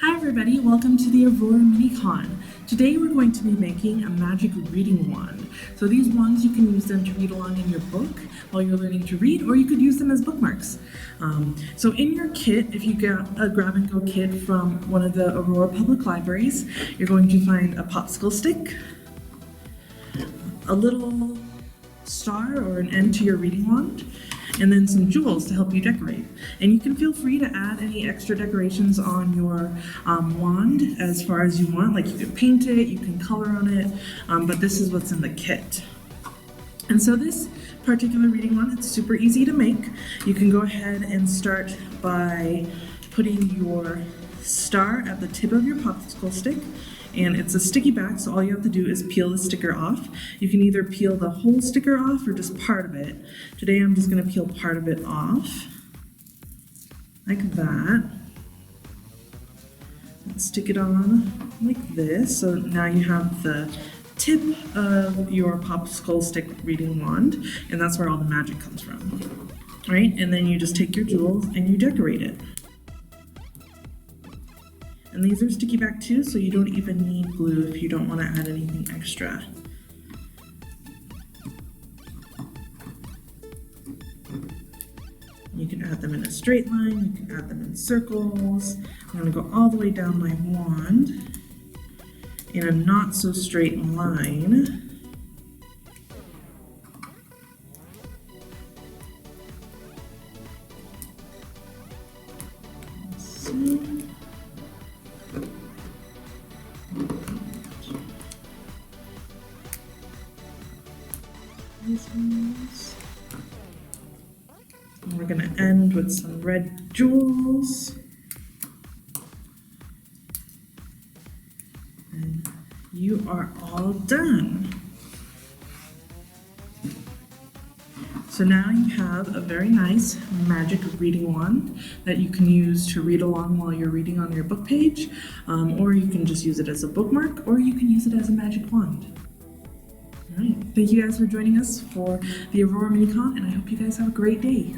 Hi everybody, welcome to the Aurora Mini-Con. Today we're going to be making a magic reading wand. So these wands, you can use them to read along in your book while you're learning to read, or you could use them as bookmarks. So in your kit, if you get a grab and go kit from one of the Aurora Public Libraries, you're going to find a popsicle stick, a little star or an end to your reading wand, and then some jewels to help you decorate. And you can feel free to add any extra decorations on your wand as far as you want. Like you can paint it, you can color on it, but this is what's in the kit. And so this particular reading wand, it's super easy to make. You can go ahead and start by putting your star at the tip of your popsicle stick. And it's a sticky back, so all you have to do is peel the sticker off. You can either peel the whole sticker off or just part of it. Today I'm just going to peel part of it off, like that. And stick it on like this, so now you have the tip of your popsicle stick reading wand, and that's where all the magic comes from. All right, and then you just take your jewels and you decorate it. And these are sticky back too, so you don't even need glue if you don't want to add anything extra. You can add them in a straight line, you can add them in circles. I'm going to go all the way down my wand in a not so straight line. Let's see. These ones. And we're going to end with some red jewels. And you are all done. So now you have a very nice magic reading wand that you can use to read along while you're reading on your book page, or you can just use it as a bookmark, or you can use it as a magic wand. All right, thank you guys for joining us for the Aurora Mini-Con, and I hope you guys have a great day.